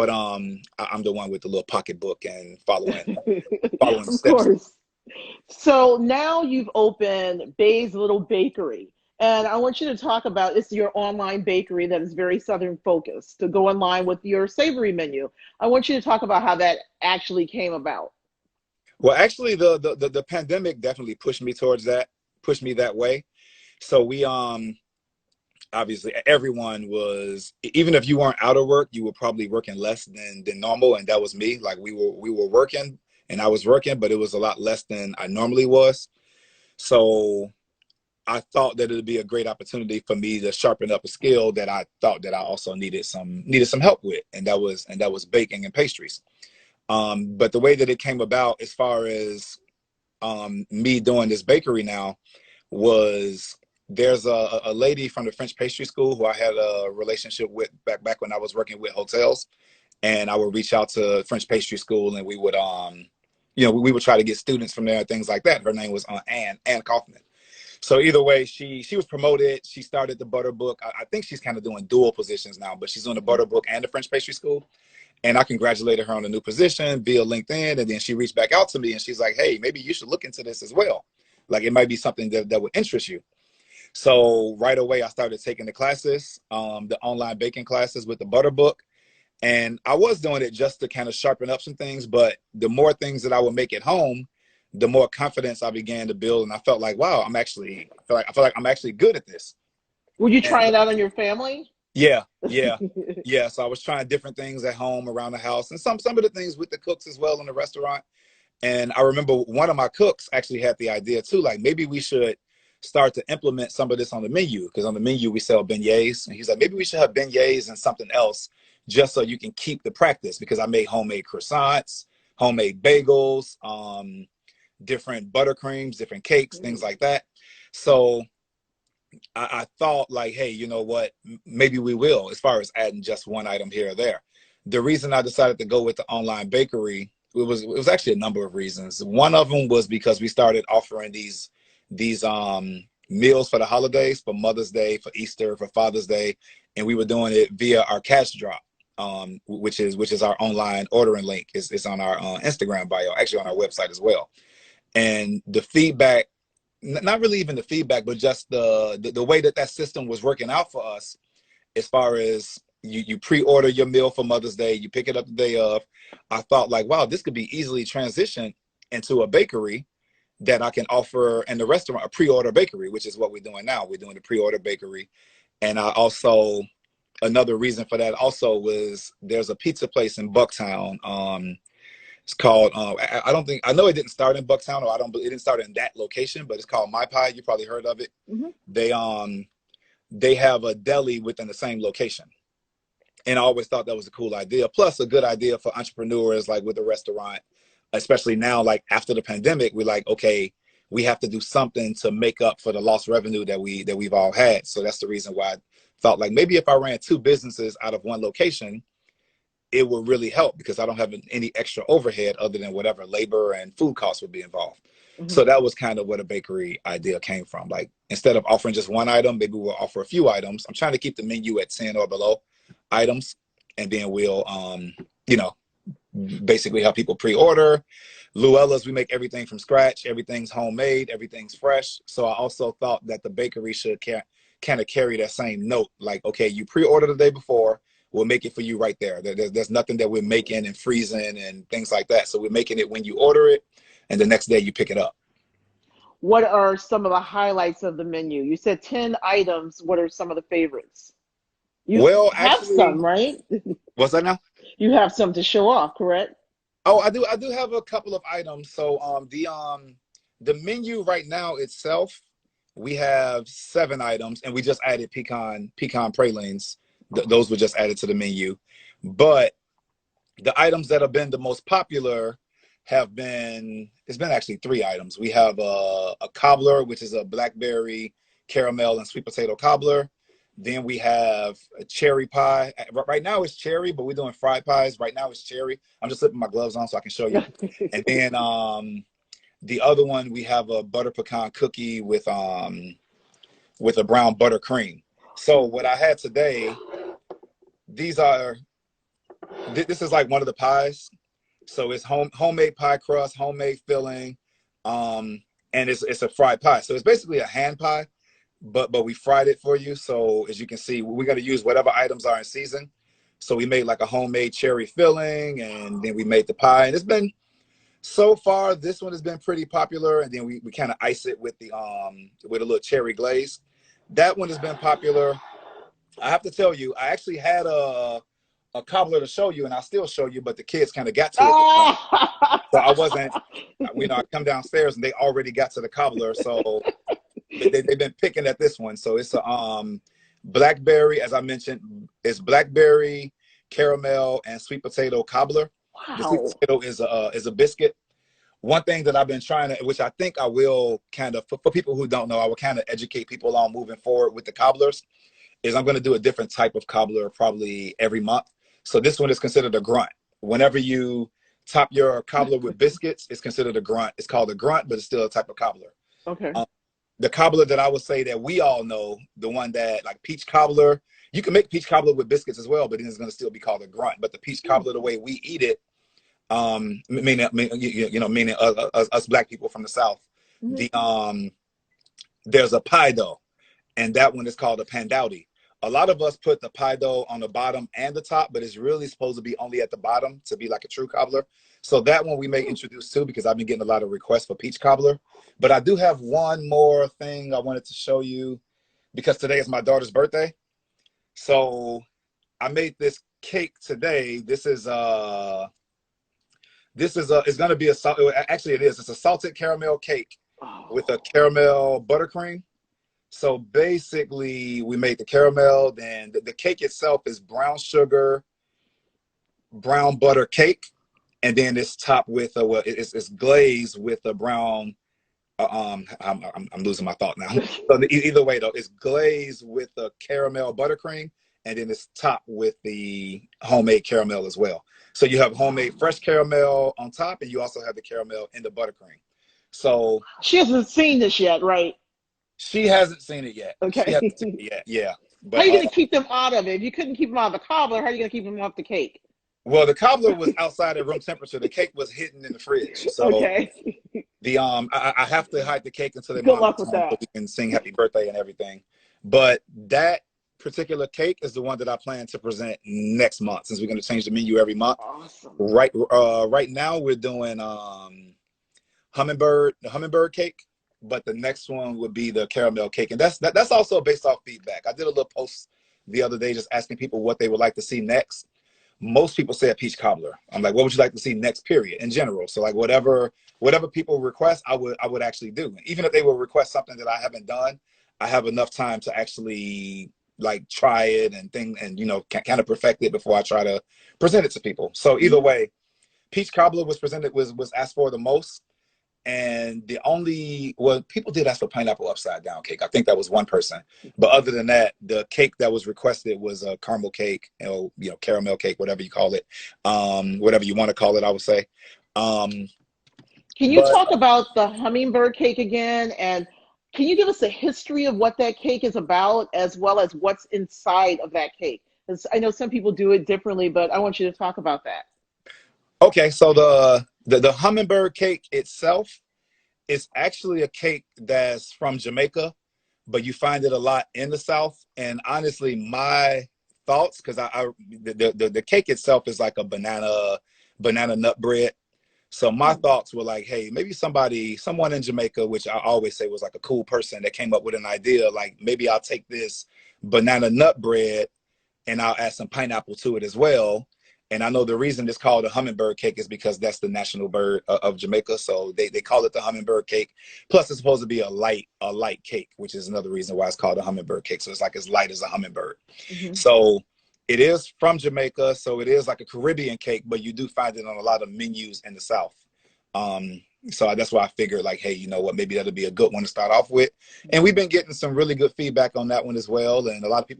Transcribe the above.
but I'm the one with the little pocketbook and following the Of steps. course. So now you've opened Baye's Little Bakery. And I want you to talk about it's your online bakery that is very Southern focused to go in line with your savory menu. I want you to talk about how that actually came about. Well, actually, the pandemic definitely pushed me that way. So we obviously everyone was, even if you weren't out of work, you were probably working less than normal, and that was me. Like we were working, and I was working, but it was a lot less than I normally was. So I thought that it'd be a great opportunity for me to sharpen up a skill that I thought that I also needed some help with, and that was baking and pastries. But the way that it came about, as far as me doing this bakery now, was there's a lady from the French pastry school who I had a relationship with back when I was working with hotels, and I would reach out to French pastry school, and we would we would try to get students from there, things like that. Her name was Ann Kaufman. So either way, she was promoted. She started the butter book. I think she's kind of doing dual positions now, but she's doing the butter book and the French pastry school. And I congratulated her on the new position via LinkedIn. And then she reached back out to me and she's like, hey, maybe you should look into this as well. Like it might be something that would interest you. So right away, I started taking the classes, the online baking classes with the butter book. And I was doing it just to kind of sharpen up some things. But the more things that I would make at home, the more confidence I began to build. And I felt like, wow, I feel like I'm actually good at this. Would you try And it out on your family? yeah, yeah, yeah. So I was trying different things at home, around the house, and some of the things with the cooks as well in the restaurant. And I remember one of my cooks actually had the idea too, like maybe we should start to implement some of this on the menu, because on the menu we sell beignets. And he's like, maybe we should have beignets and something else just so you can keep the practice, because I made homemade croissants, homemade bagels, different buttercreams, different cakes, things like that. So I thought like, hey, you know what? Maybe we will, as far as adding just one item here or there. The reason I decided to go with the online bakery, it was actually a number of reasons. One of them was because we started offering these meals for the holidays, for Mother's Day, for Easter, for Father's Day, and we were doing it via our cash drop, which is our online ordering link. It's on our Instagram bio, actually on our website as well. And the feedback, not really even the feedback, but just the way that system was working out for us, as far as you pre-order your meal for Mother's Day, you pick it up the day of. I thought like, wow, this could be easily transitioned into a bakery that I can offer in the restaurant, a pre-order bakery, which is what we're doing now. We're doing the pre-order bakery. And I also, another reason for that also was there's a pizza place in Bucktown. It's called, I don't think, I know it didn't start in Bucktown, or it didn't start in that location, but it's called My Pie. You probably heard of it. Hmm. They have a deli within the same location. And I always thought that was a cool idea. Plus a good idea for entrepreneurs, like with a restaurant, especially now, like after the pandemic, we're like, okay, we have to do something to make up for the lost revenue that we've all had. So that's the reason why I thought like maybe if I ran two businesses out of one location, it would really help, because I don't have any extra overhead other than whatever labor and food costs would be involved. Hmm. So that was kind of where the bakery idea came from. Like instead of offering just one item, maybe we'll offer a few items. I'm trying to keep the menu at 10 or below items, and then we'll you know basically help people pre-order. Luella's, we make everything from scratch. Everything's homemade. Everything's fresh. So I also thought that the bakery should kind of carry that same note. Like, okay, you pre-order the day before, we'll make it for you right there. There's nothing that we're making and freezing and things like that. So we're making it when you order it, and the next day you pick it up. What are some of the highlights of the menu? You said 10 items. What are some of the favorites? You Well, have some, actually, right? what's that now? You have some to show off, correct? Oh, I do have a couple of items. So the menu right now itself, we have 7 items, and we just added pecan pralines. Those were just added to the menu. But the items that have been the most popular have been, it's been actually 3 items. We have a cobbler, which is a blackberry caramel and sweet potato cobbler. Then we have a cherry pie. Right now it's cherry, but we're doing fried pies. Right now it's cherry. I'm just slipping my gloves on so I can show you. And then the other one, we have a butter pecan cookie with a brown butter cream. So what I had today, these are This is like one of the pies. So it's homemade pie crust, homemade filling, and it's a fried pie. So it's basically a hand pie, but we fried it for you. So as you can see, we're gonna use whatever items are in season. So we made like a homemade cherry filling, and then we made the pie. And it's been so far, this one has been pretty popular. And then we kind of ice it with the with a little cherry glaze. That one has been popular. I have to tell you, I actually had a cobbler to show you, and I'll still show you, but the kids kind of got to it. So I wasn't, I come downstairs and they already got to the cobbler. So they've been picking at this one. So it's a blackberry, as I mentioned, it's blackberry, caramel, and sweet potato cobbler. Wow. The sweet potato is a biscuit. One thing that I've been trying to, which I think I will kind of, for people who don't know, I will kind of educate people on moving forward with the cobblers, is I'm going to do a different type of cobbler probably every month. So this one is considered a grunt. Whenever you top your cobbler with biscuits, it's considered a grunt. It's called a grunt, but it's still a type of cobbler. Okay. The cobbler that I would say that we all know, the one that like peach cobbler, you can make peach cobbler with biscuits as well, but then it's going to still be called a grunt. But the peach cobbler, the way we eat it, meaning us Black people from the South, there's a pie dough, and that one is called a pandowdy. A lot of us put the pie dough on the bottom and the top, but it's really supposed to be only at the bottom to be like a true cobbler. So that one we may introduce too, because I've been getting a lot of requests for peach cobbler. But I do have one more thing I wanted to show you, because today is my daughter's birthday. So I made this cake today. It's going to be actually it is. It's a salted caramel cake with a caramel buttercream. So basically, we made the caramel. Then the cake itself is brown sugar, brown butter cake, and then it's topped with it's glazed with a brown. I'm losing my thought now. So either way though, it's glazed with a caramel buttercream, and then it's topped with the homemade caramel as well. So you have homemade fresh caramel on top, and you also have the caramel in the buttercream. So she hasn't seen this yet, right? She hasn't seen it yet. Okay. She hasn't seen it yet. Yeah. But, how are you going to keep them out of it? If you couldn't keep them out of the cobbler, how are you going to keep them off the cake? Well, the cobbler was outside at room temperature. The cake was hidden in the fridge. So okay. I have to hide the cake until they good luck with that, so we can sing happy birthday and everything. But that particular cake is the one that I plan to present next month, since we're going to change the menu every month. Awesome. Right now we're doing the hummingbird cake. But the next one would be the caramel cake. And that's also based off feedback. I did a little post the other day just asking people what they would like to see next. Most people said peach cobbler. I'm like, what would you like to see next, period, in general? So like whatever people request, I would actually do. Even if they will request something that I haven't done, I have enough time to actually like try it and kind of perfect it before I try to present it to people. So either way, peach cobbler was asked for the most. And people did ask for pineapple upside down cake. I think that was one person. But other than that, the cake that was requested was a caramel cake, caramel cake, whatever you call it, whatever you want to call it, I would say. Can you talk about the hummingbird cake again? And can you give us a history of what that cake is about, as well as what's inside of that cake? Because I know some people do it differently, but I want you to talk about that. Okay, so the hummingbird cake itself is actually a cake that's from Jamaica, but you find it a lot in the South. And honestly, my thoughts, because the cake itself is like a banana nut bread. So my thoughts were like, hey, maybe someone in Jamaica, which I always say was like a cool person that came up with an idea, like maybe I'll take this banana nut bread and I'll add some pineapple to it as well. And I know the reason it's called a hummingbird cake is because that's the national bird of Jamaica. So they call it the hummingbird cake. Plus, it's supposed to be a light cake, which is another reason why it's called a hummingbird cake. So it's like as light as a hummingbird. Mm-hmm. So it is from Jamaica. So it is like a Caribbean cake, but you do find it on a lot of menus in the South. So that's why I figured like, hey, you know what, maybe that'll be a good one to start off with. And we've been getting some really good feedback on that one as well. And a lot of people